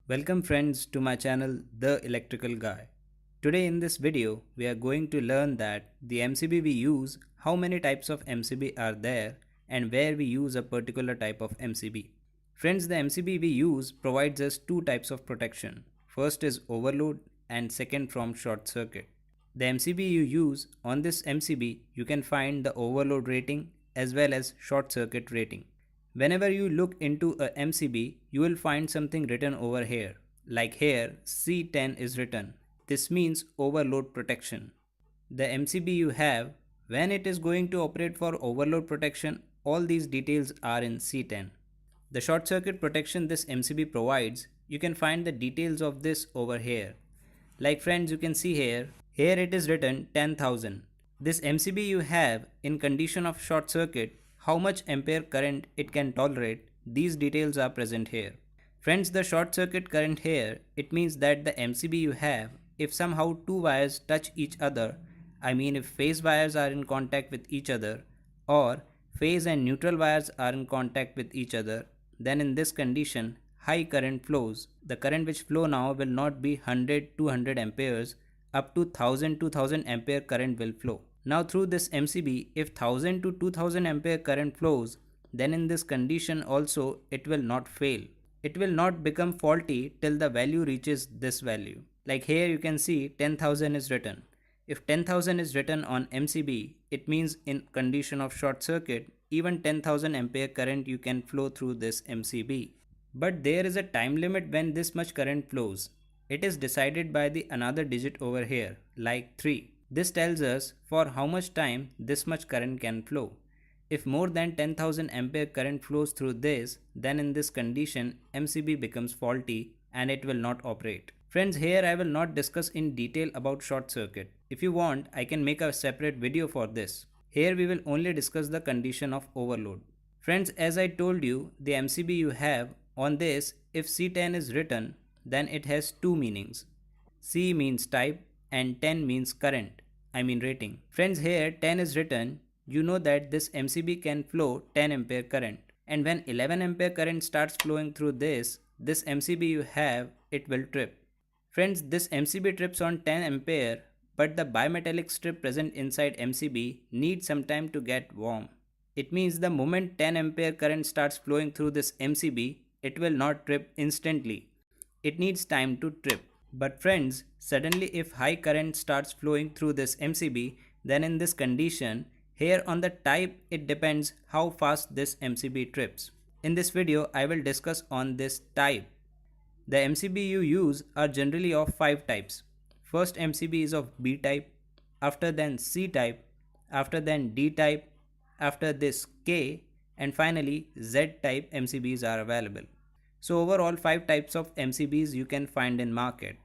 Welcome friends to my channel The Electrical Guy. Today in this video we are going to learn that the MCB we use, how many types of MCB are there and where we use a particular type of MCB. Friends, the MCB we use provides us two types of protection. First is overload and second from short circuit. The MCB you use, on this MCB you can find the overload rating as well as short circuit rating. Whenever you look into a MCB, you will find something written over here. Like here, C10 is written. This means overload protection. The MCB you have, when it is going to operate for overload protection, all these details are in C10. The short circuit protection this MCB provides, you can find the details of this over here. Like friends, you can see here it is written 10,000. This MCB you have in condition of short circuit, how much ampere current it can tolerate, these details are present here. Friends, the short circuit current here, it means that the MCB you have, if somehow two wires touch each other, I mean if phase wires are in contact with each other or phase and neutral wires are in contact with each other, then in this condition high current flows. The current which flow now will not be 100-200 amperes, up to 1000-2000 ampere current will flow. Now through this MCB, if 1000 to 2000 ampere current flows, then in this condition also it will not fail. It will not become faulty till the value reaches this value. Like here you can see 10,000 is written. If 10,000 is written on MCB, it means in condition of short circuit, even 10,000 ampere current you can flow through this MCB. But there is a time limit when this much current flows. It is decided by the another digit over here, like 3. This tells us for how much time this much current can flow. If more than 10,000 ampere current flows through this, then in this condition MCB becomes faulty and it will not operate. Friends, here I will not discuss in detail about short circuit. If you want, I can make a separate video for this. Here we will only discuss the condition of overload. Friends, as I told you, the MCB you have on this, if C10 is written, then it has two meanings. C means type and 10 means current, I mean rating. Friends, here 10 is written, you know that this MCB can flow 10 ampere current. And when 11 ampere current starts flowing through this MCB you have, it will trip. Friends, this MCB trips on 10 ampere, but the bimetallic strip present inside MCB needs some time to get warm. It means the moment 10 ampere current starts flowing through this MCB, it will not trip instantly. It needs time to trip. But friends, suddenly if high current starts flowing through this MCB, then in this condition, here on the type it depends how fast this MCB trips. In this video, I will discuss on this type. The MCB you use are generally of 5 types. First MCB is of B type, after then C type, after then D type, after this K, and finally Z type MCBs are available. So overall 5 types of MCBs you can find in market.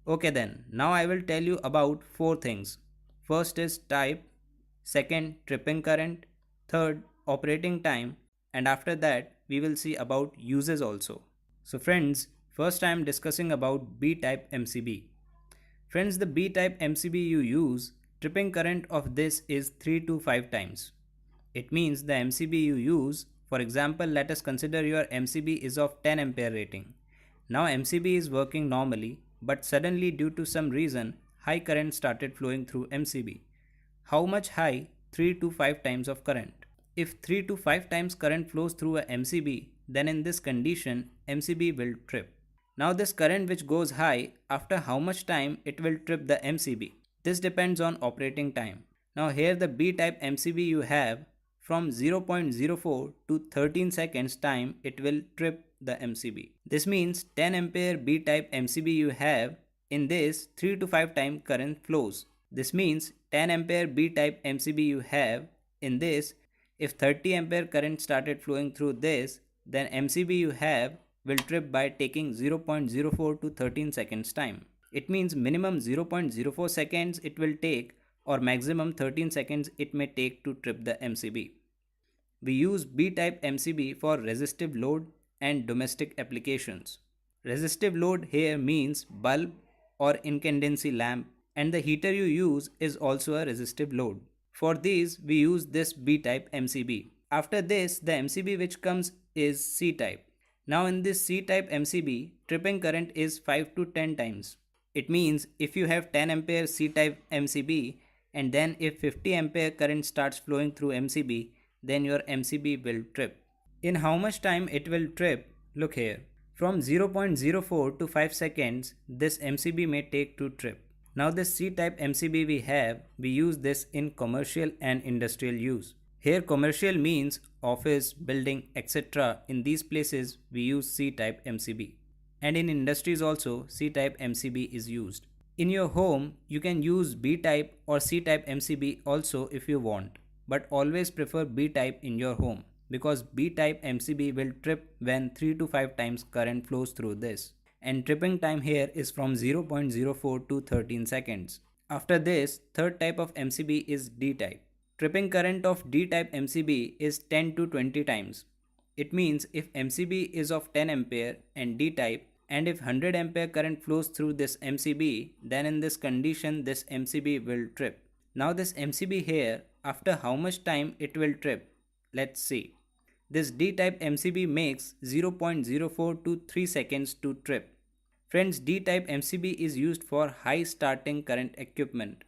Okay then, now I will tell you about 4 things. First is type, second tripping current, third operating time, and after that we will see about uses also. So friends, first I am discussing about B-type MCB. Friends, the B-type MCB you use, tripping current of this is 3 to 5 times. It means the MCB you use, for example, let us consider your MCB is of 10 ampere rating. Now MCB is working normally, but suddenly due to some reason, high current started flowing through MCB. How much high? 3 to 5 times of current. If 3 to 5 times current flows through a MCB, then in this condition, MCB will trip. Now this current which goes high, after how much time it will trip the MCB? This depends on operating time. Now here the B-type MCB you have, from 0.04 to 13 seconds time it will trip the MCB. This means 10 ampere B-type MCB you have, in this 3 to 5 time current flows. This means 10 ampere B-type MCB you have, in this if 30 ampere current started flowing through this, then MCB you have will trip by taking 0.04 to 13 seconds time. It means minimum 0.04 seconds it will take or maximum 13 seconds it may take to trip the MCB. We use B-type MCB for resistive load and domestic applications. Resistive load here means bulb or incandescent lamp, and the heater you use is also a resistive load. For these we use this B-type MCB. After this the MCB which comes is C-type. Now in this C-type MCB, tripping current is 5 to 10 times. It means if you have 10 ampere C-type MCB and then if 50 ampere current starts flowing through MCB, then your MCB will trip. In how much time it will trip? Look here. From 0.04 to 5 seconds, this MCB may take to trip. Now this C-type MCB we use this in commercial and industrial use. Here commercial means office, building, etc. In these places we use C-type MCB. And in industries also C-type MCB is used. In your home you can use B-type or C-type MCB also if you want, but always prefer B-type in your home because B-type MCB will trip when 3 to 5 times current flows through this, and tripping time here is from 0.04 to 13 seconds. After this, third type of MCB is D-type. Tripping current of D-type MCB is 10 to 20 times. It means if MCB is of 10 ampere and D-type and if 100 ampere current flows through this MCB, then in this condition this MCB will trip. Now this MCB here, after how much time it will trip? Let's see. This D-type MCB makes 0.04 to 3 seconds to trip. Friends, D-type MCB is used for high starting current equipment.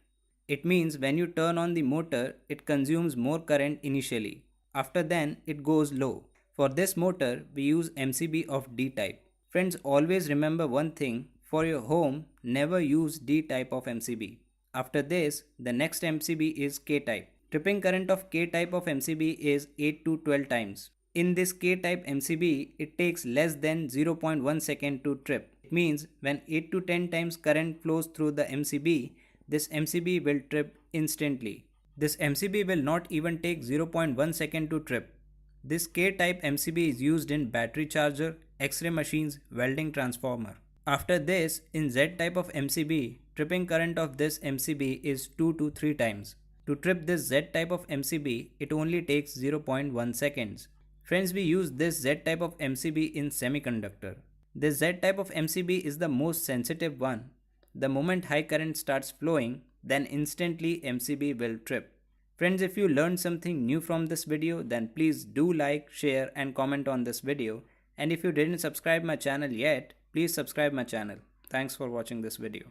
It means when you turn on the motor, it consumes more current initially. After then, it goes low. For this motor, we use MCB of D-type. Friends, always remember one thing, for your home, never use D-type of MCB. After this, the next MCB is K-type. Tripping current of K-type of MCB is 8 to 12 times. In this K-type MCB, it takes less than 0.1 second to trip. It means when 8 to 10 times current flows through the MCB, this MCB will trip instantly. This MCB will not even take 0.1 second to trip. This K-type MCB is used in battery charger, X-ray machines, welding transformer. After this, in Z-type of MCB, tripping current of this MCB is 2 to 3 times. To trip this Z-type of MCB, it only takes 0.1 seconds. Friends, we use this Z-type of MCB in semiconductor. This Z-type of MCB is the most sensitive one. The moment high current starts flowing, then instantly MCB will trip. Friends, if you learned something new from this video, then please do like, share and comment on this video. And if you didn't subscribe my channel yet, please subscribe my channel. Thanks for watching this video.